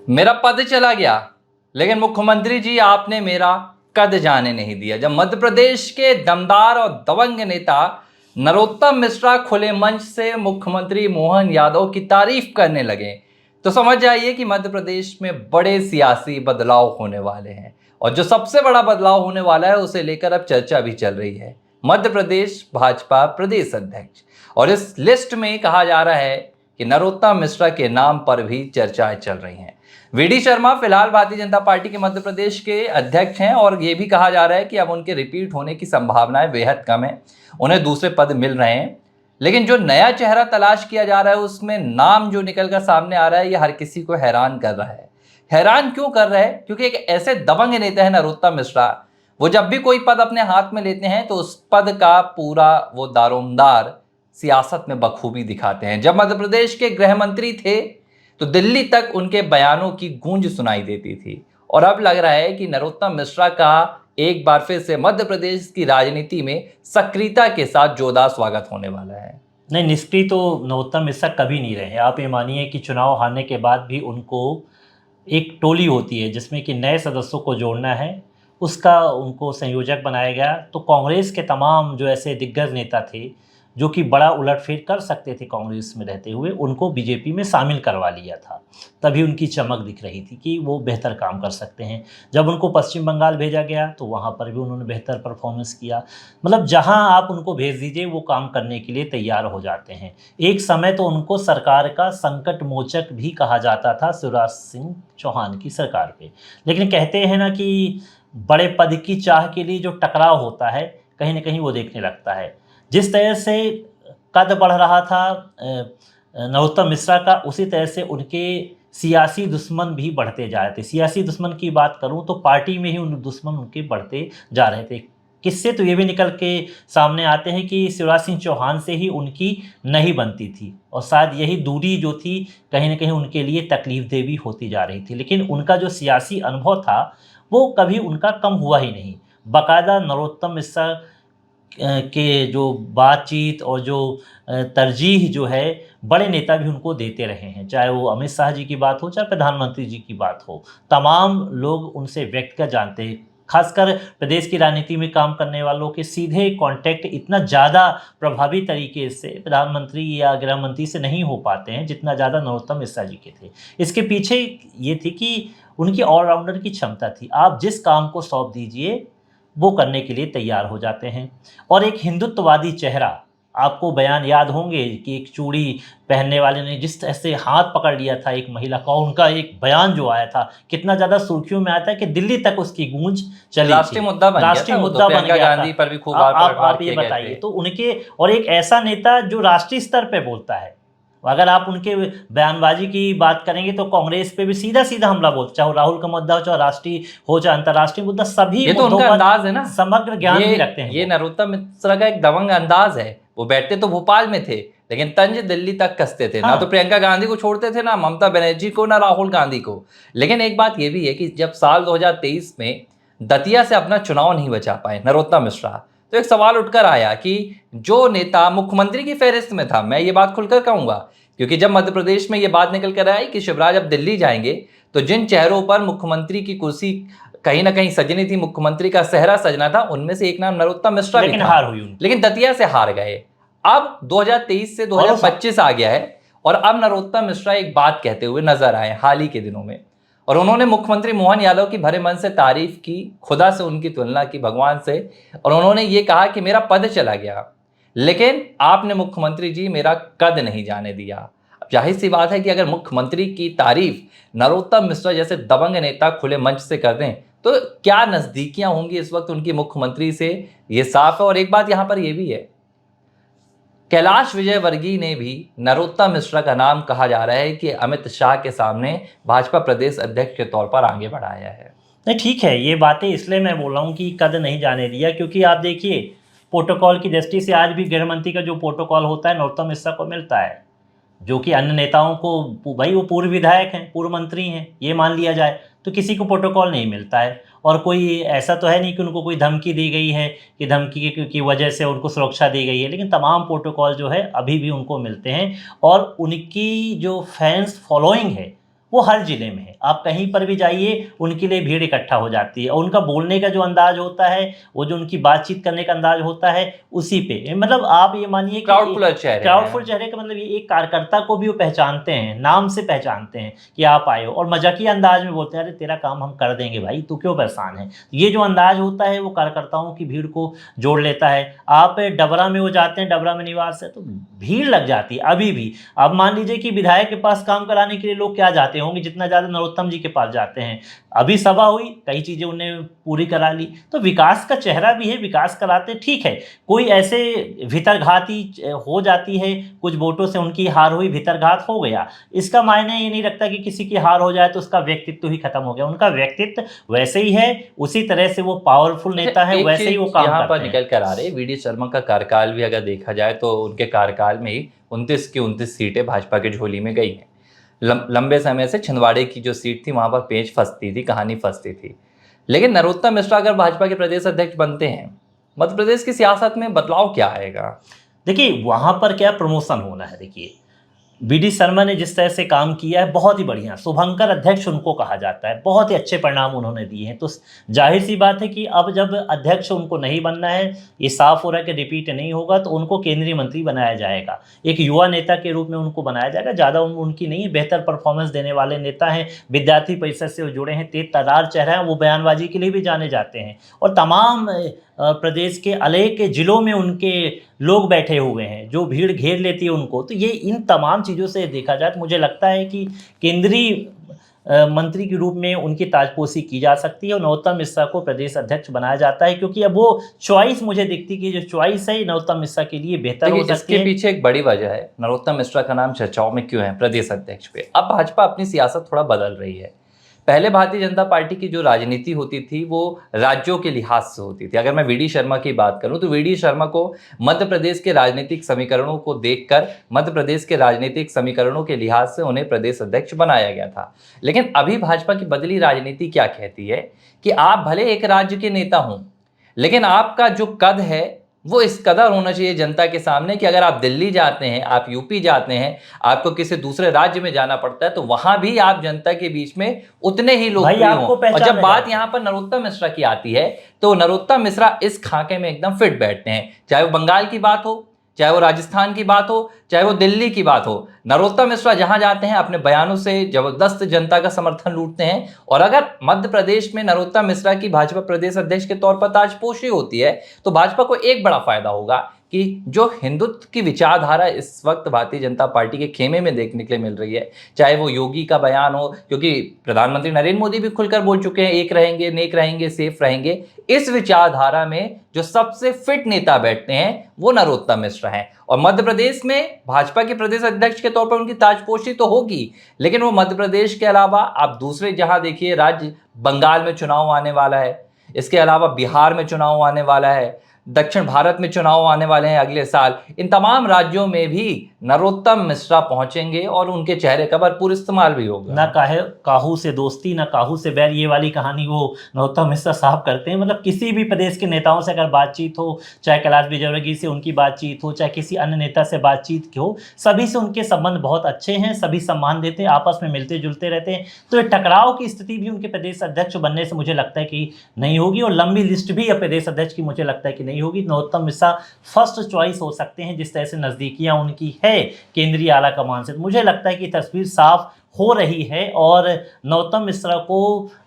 मेरा पद चला गया, लेकिन मुख्यमंत्री जी आपने मेरा कद जाने नहीं दिया। जब मध्य प्रदेश के दमदार और दबंग नेता नरोत्तम मिश्रा खुले मंच से मुख्यमंत्री मोहन यादव की तारीफ करने लगे, तो समझ जाइए कि मध्य प्रदेश में बड़े सियासी बदलाव होने वाले हैं। और जो सबसे बड़ा बदलाव होने वाला है उसे लेकर अब चर्चा भी चल रही है। मध्य प्रदेश भाजपा प्रदेश अध्यक्ष, और इस लिस्ट में कहा जा रहा है कि नरोत्तम मिश्रा के नाम पर भी चर्चाएं चल रही हैं। वीडी शर्मा फिलहाल भारतीय जनता पार्टी के मध्य प्रदेश के अध्यक्ष हैं, और ये भी कहा जा रहा है कि अब उनके रिपीट होने की संभावनाएं बेहद कम है, उन्हें दूसरे पद मिल रहे हैं। लेकिन जो नया चेहरा तलाश किया जा रहा है उसमें नाम जो निकल कर सामने आ रहा है, ये हर किसी को हैरान कर रहा है। हैरान क्यों कर रहा है? क्योंकि एक ऐसे दबंग नेता है नरोत्तम मिश्रा, वो जब भी कोई पद अपने हाथ में लेते हैं तो उस पद का पूरा वो दारोमदार सियासत में बखूबी दिखाते हैं। जब मध्य प्रदेश के गृह मंत्री थे तो दिल्ली तक उनके बयानों की गूंज सुनाई देती थी, और अब लग रहा है कि नरोत्तम मिश्रा का एक बार फिर से मध्य प्रदेश की राजनीति में सक्रियता के साथ जोरदार स्वागत होने वाला है। नहीं, निष्क्रिय तो नरोत्तम मिश्रा कभी नहीं रहे। आप ये मानिए कि चुनाव हारने के बाद भी उनको एक टोली होती है जिसमें कि नए सदस्यों को जोड़ना है, उसका उनको संयोजक बनाया गया। तो कांग्रेस के तमाम जो ऐसे दिग्गज नेता थे जो कि बड़ा उलटफेर कर सकते थे कांग्रेस में रहते हुए, उनको बीजेपी में शामिल करवा लिया था। तभी उनकी चमक दिख रही थी कि वो बेहतर काम कर सकते हैं। जब उनको पश्चिम बंगाल भेजा गया तो वहाँ पर भी उन्होंने बेहतर परफॉर्मेंस किया। मतलब जहाँ आप उनको भेज दीजिए वो काम करने के लिए तैयार हो जाते हैं। एक समय तो उनको सरकार का संकट मोचक भी कहा जाता था शिवराज सिंह चौहान की सरकार पे। लेकिन कहते हैं ना कि बड़े पद की चाह के लिए जो टकराव होता है कहीं ना कहीं वो देखने लगता है। जिस तरह से कद बढ़ रहा था नरोत्तम मिश्रा का, उसी तरह से उनके सियासी दुश्मन भी बढ़ते जा रहे थे। सियासी दुश्मन की बात करूं तो पार्टी में ही उन दुश्मन उनके बढ़ते जा रहे थे। किससे तो ये भी निकल के सामने आते हैं कि शिवराज सिंह चौहान से ही उनकी नहीं बनती थी, और शायद यही दूरी जो थी कहीं ना कहीं उनके लिए तकलीफ दे भी होती जा रही थी। लेकिन उनका जो सियासी अनुभव था वो कभी उनका कम हुआ ही नहीं। बाकायदा नरोत्तम मिश्रा के जो बातचीत और जो तरजीह जो है बड़े नेता भी उनको देते रहे हैं, चाहे वो अमित शाह जी की बात हो चाहे प्रधानमंत्री जी की बात हो। तमाम लोग उनसे व्यक्तिगत जानते हैं। खासकर प्रदेश की राजनीति में काम करने वालों के सीधे कांटेक्ट इतना ज़्यादा प्रभावी तरीके से प्रधानमंत्री या गृह मंत्री से नहीं हो पाते हैं जितना ज़्यादा नरोत्तम मिश्रा जी के थे। इसके पीछे ये थी कि उनकी ऑलराउंडर की क्षमता थी। आप जिस काम को सौंप दीजिए वो करने के लिए तैयार हो जाते हैं। और एक हिंदुत्ववादी चेहरा, आपको बयान याद होंगे कि एक चूड़ी पहनने वाले ने जिस तरह से हाथ पकड़ लिया था एक महिला का, उनका एक बयान जो आया था कितना ज़्यादा सुर्खियों में आया था कि दिल्ली तक उसकी गूंज चली थी। राष्ट्रीय मुद्दा बन गया था, राष्ट्रीय मुद्दा बन गया गांधी था। पर भी खूब आप ये बताइए तो उनके, और एक ऐसा नेता जो राष्ट्रीय स्तर पे बोलता है। अगर आप उनके बयानबाजी की बात करेंगे तो कांग्रेस पे भी सीधा सीधा हमला बोलते, चाहे राहुल का मुद्दा हो, चाहे राष्ट्रीय हो, चाहे अंतर्राष्ट्रीय मुद्दा, सभी ये तो उनका अंदाज है ना, समग्र ज्ञान भी रखते हैं। ये नरोत्तम मिश्रा का एक दबंग अंदाज है। वो बैठते तो भोपाल में थे लेकिन तंज दिल्ली तक कसते थे। ना तो प्रियंका गांधी को छोड़ते थे, ना ममता बनर्जी को, ना राहुल गांधी को। लेकिन एक बात ये भी है कि जब साल 2023 में दतिया से अपना चुनाव नहीं बचा पाए नरोत्तम मिश्रा, तो एक सवाल उठकर आया कि जो नेता मुख्यमंत्री की फहरिस्त में था, मैं ये बात खुलकर कहूंगा, क्योंकि जब मध्य प्रदेश में ये बात निकल कर आई कि शिवराज अब दिल्ली जाएंगे, तो जिन चेहरों पर मुख्यमंत्री की कुर्सी कहीं ना कहीं सजनी थी, मुख्यमंत्री का सेहरा सजना था, उनमें से एक नाम नरोत्तम मिश्रा भी था। हार हुई, लेकिन दतिया से हार गए। अब 2023 से 2025 आ गया है, और अब नरोत्तम मिश्रा एक बात कहते हुए नजर आए हाल ही के दिनों में, और उन्होंने मुख्यमंत्री मोहन यादव की भरे मन से तारीफ की, खुदा से उनकी तुलना की, भगवान से, और उन्होंने ये कहा कि मेरा पद चला गया लेकिन आपने मुख्यमंत्री जी मेरा कद नहीं जाने दिया। अब जाहिर सी बात है कि अगर मुख्यमंत्री की तारीफ नरोत्तम मिश्रा जैसे दबंग नेता खुले मंच से कर दें तो क्या नजदीकियां होंगी इस वक्त उनकी मुख्यमंत्री से, ये साफ है। और एक बात यहां पर यह भी है, कैलाश विजयवर्गीय ने भी नरोत्तम मिश्रा का नाम कहा जा रहा है कि अमित शाह के सामने भाजपा प्रदेश अध्यक्ष के तौर पर आगे बढ़ाया है। नहीं, ठीक है, ये बातें इसलिए मैं बोल रहा हूँ कि कद नहीं जाने दिया, क्योंकि आप देखिए प्रोटोकॉल की दृष्टि से आज भी गृह मंत्री का जो प्रोटोकॉल होता है नरोत्तम मिश्रा को मिलता है, जो कि अन्य नेताओं को, भाई वो पूर्व विधायक हैं, पूर्व मंत्री हैं, ये मान लिया जाए, तो किसी को प्रोटोकॉल नहीं मिलता है। और कोई ऐसा तो है नहीं कि उनको कोई धमकी दी गई है कि धमकी की वजह से उनको सुरक्षा दी गई है, लेकिन तमाम प्रोटोकॉल जो है अभी भी उनको मिलते हैं। और उनकी जो फैंस फॉलोइंग है वो हर जिले में है। आप कहीं पर भी जाइए उनके लिए भीड़ इकट्ठा हो जाती है, और उनका बोलने का जो अंदाज होता है, वो जो उनकी बातचीत करने का अंदाज होता है, उसी पे मतलब आप ये मानिए कि क्राउडफुल चेहरे क्राउडफुल हैं। चेहरे का मतलब ये एक कार्यकर्ता को भी वो पहचानते हैं, नाम से पहचानते हैं कि आप आए हो, और मजाकिया अंदाज में बोलते हैं, अरे तेरा काम हम कर देंगे भाई, तू क्यों परेशान है। ये जो अंदाज होता है वो कार्यकर्ताओं की भीड़ को जोड़ लेता है। आप डबरा में वो जाते हैं, डबरा में निवास है, तो भीड़ लग जाती है अभी भी। अब मान लीजिए कि विधायक के पास काम कराने के लिए लोग क्या जाते होंगे, जितना ज़्यादा नरोत्तम जी के पास जाते हैं। अभी सभा हुई, कई चीज़ें उन्हें पूरी करा ली, तो विकास का चेहरा भी है, विकास कराते ठीक है। कोई ऐसे भीतरघाती हो जाती है, कुछ वोटों से उनकी हार हुई, भीतरघात हो गया, इसका मायने ये नहीं रखता कि किसी की हार हो जाए तो उसका व्यक्तित्व ही खत्म हो गया। उनका व्यक्तित्व वैसे ही है, उसी तरह से वो पावरफुल नेता है, एक वैसे ही वो काम यहाँ पर करते हैं। निकल कर आ रहे हैं, वीडी शर्मा का कार्यकाल भी अगर देखा जाए तो उनके कार्यकाल में ही 29 की 29 सीटें भाजपा की झोली में गई हैं। लंबे समय से छिंदवाड़े की जो सीट थी वहां पर पेच फंसती थी, कहानी फंसती थी। लेकिन नरोत्तम मिश्रा अगर भाजपा के प्रदेश अध्यक्ष बनते हैं, मध्य प्रदेश की सियासत में बदलाव क्या आएगा? देखिए वहाँ पर क्या प्रमोशन होना है। देखिए वीडी शर्मा ने जिस तरह से काम किया है बहुत ही बढ़िया, शुभंकर अध्यक्ष उनको कहा जाता है, बहुत ही अच्छे परिणाम उन्होंने दिए हैं। तो जाहिर सी बात है कि अब जब अध्यक्ष उनको नहीं बनना है, ये साफ हो रहा है कि रिपीट नहीं होगा, तो उनको केंद्रीय मंत्री बनाया जाएगा, एक युवा नेता के रूप में उनको बनाया जाएगा। ज़्यादा उनकी नहीं है, बेहतर परफॉर्मेंस देने वाले नेता हैं, विद्यार्थी परिषद से वो जुड़े हैं, तेज तर्रार चेहरा है, वो बयानबाजी के लिए भी जाने जाते हैं, और तमाम प्रदेश के अनेक जिलों में उनके लोग बैठे हुए हैं, जो भीड़ घेर लेती है उनको। तो ये इन तमाम चीज़ों से देखा जाए तो मुझे लगता है कि केंद्रीय मंत्री के रूप में उनकी ताजपोशी की जा सकती है, और नरोत्तम मिश्रा को प्रदेश अध्यक्ष बनाया जाता है, क्योंकि अब वो चॉइस मुझे दिखती है कि जो चॉइस है नरोत्तम मिश्रा के लिए बेहतर हो सकती इसके है। पीछे एक बड़ी वजह है नरोत्तम मिश्रा का नाम चर्चाओं में क्यों है प्रदेश अध्यक्ष पे। अब भाजपा अपनी सियासत थोड़ा बदल रही है। पहले भारतीय जनता पार्टी की जो राजनीति होती थी वो राज्यों के लिहाज से होती थी। अगर मैं वीडी शर्मा की बात करूं तो वीडी शर्मा को मध्य प्रदेश के राजनीतिक समीकरणों को देखकर, मध्य प्रदेश के राजनीतिक समीकरणों के लिहाज से उन्हें प्रदेश अध्यक्ष बनाया गया था। लेकिन अभी भाजपा की बदली राजनीति क्या कहती है कि आप भले एक राज्य के नेता हों, लेकिन आपका जो कद है वो इस कदर होना चाहिए जनता के सामने कि अगर आप दिल्ली जाते हैं, आप यूपी जाते हैं, आपको किसी दूसरे राज्य में जाना पड़ता है, तो वहां भी आप जनता के बीच में उतने ही लोकप्रिय हों। और जब बात यहाँ पर नरोत्तम मिश्रा की आती है तो नरोत्तम मिश्रा इस खाके में एकदम फिट बैठते हैं। चाहे वो बंगाल की बात हो, चाहे वो राजस्थान की बात हो, चाहे वो दिल्ली की बात हो, नरोत्तम मिश्रा जहां जाते हैं अपने बयानों से जबरदस्त जनता का समर्थन लूटते हैं। और अगर मध्य प्रदेश में नरोत्तम मिश्रा की भाजपा प्रदेश अध्यक्ष के तौर पर ताजपोशी होती है तो भाजपा को एक बड़ा फायदा होगा कि जो हिंदुत्व की विचारधारा इस वक्त भारतीय जनता पार्टी के खेमे में देखने के लिए मिल रही है, चाहे वो योगी का बयान हो, क्योंकि प्रधानमंत्री नरेंद्र मोदी भी खुलकर बोल चुके हैं एक रहेंगे, नेक रहेंगे, सेफ रहेंगे, इस विचारधारा में जो सबसे फिट नेता बैठते हैं वो नरोत्तम मिश्रा हैं। और मध्य प्रदेश में भाजपा के प्रदेश अध्यक्ष के तौर पर उनकी ताजपोशी तो होगी, लेकिन वो मध्य प्रदेश के अलावा आप दूसरे जहां देखिए राज्य, बंगाल में चुनाव आने वाला है, इसके अलावा बिहार में चुनाव आने वाला है, दक्षिण भारत में चुनाव आने वाले हैं अगले साल, इन तमाम राज्यों में भी नरोत्तम मिश्रा पहुंचेंगे और उनके चेहरे का भरपूर इस्तेमाल भी होगा। ना काहू से दोस्ती, ना काहू से बैर, ये वाली कहानी वो नरोत्तम मिश्रा साहब करते हैं। मतलब किसी भी प्रदेश के नेताओं से अगर बातचीत हो, चाहे कैलाश विजयवर्गीय से उनकी बातचीत हो, चाहे किसी अन्य नेता से बातचीत की हो, सभी से उनके संबंध बहुत अच्छे हैं, सभी सम्मान देते हैं, आपस में मिलते जुलते रहते हैं। तो ये टकराव की स्थिति भी उनके प्रदेश अध्यक्ष बनने से मुझे लगता है कि नहीं होगी, और लंबी लिस्ट भी अब प्रदेश अध्यक्ष की मुझे लगता है कि नहीं होगी। नरोत्तम मिश्रा फर्स्ट चॉइस हो सकते हैं, जिस तरह से नज़दीकियाँ उनकी है केंद्रीय आला कमान से। मुझे लगता है कि तस्वीर साफ हो रही है और नरोत्तम मिश्रा को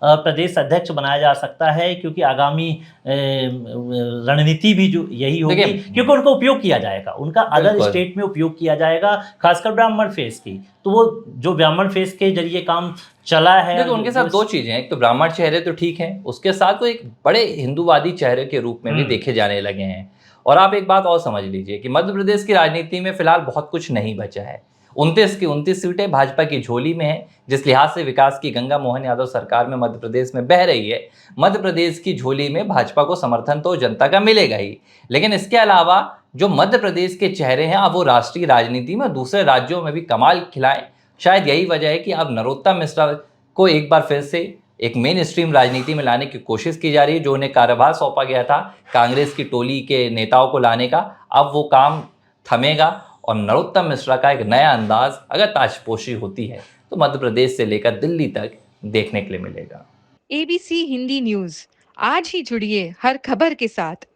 प्रदेश अध्यक्ष बनाया जा सकता है, क्योंकि आगामी रणनीति भी जो यही होगी, क्योंकि उनका उपयोग किया जाएगा, उनका अदर स्टेट में उपयोग किया जाएगा, खासकर ब्राह्मण फेस की। तो वो जो ब्राह्मण फेस के जरिए काम चला है, देखो उनके साथ दो चीजें हैं, एक तो ब्राह्मण चेहरे तो ठीक है, उसके साथ वो एक बड़े हिंदूवादी चेहरे के रूप में भी देखे जाने लगे हैं। और आप एक बात और समझ लीजिए कि मध्य प्रदेश की राजनीति में फिलहाल बहुत कुछ नहीं बचा है। 29 की 29 सीटें भाजपा की झोली में हैं। जिस लिहाज से विकास की गंगा मोहन यादव सरकार में मध्य प्रदेश में बह रही है, मध्य प्रदेश की झोली में भाजपा को समर्थन तो जनता का मिलेगा ही, लेकिन इसके अलावा जो मध्य प्रदेश के चेहरे हैं अब वो राष्ट्रीय राजनीति में दूसरे राज्यों में भी कमाल खिलाएं। शायद यही वजह है कि अब नरोत्तम मिश्रा को एक बार फिर से एक मेन स्ट्रीम राजनीति में लाने की कोशिश की जा रही है। जो उन्हें कार्यभार सौंपा गया था कांग्रेस की टोली के नेताओं को लाने का, अब वो काम थमेगा और नरोत्तम मिश्रा का एक नया अंदाज अगर ताजपोशी होती है तो मध्य प्रदेश से लेकर दिल्ली तक देखने के लिए मिलेगा। ABC हिंदी न्यूज, आज ही जुड़िए हर खबर के साथ।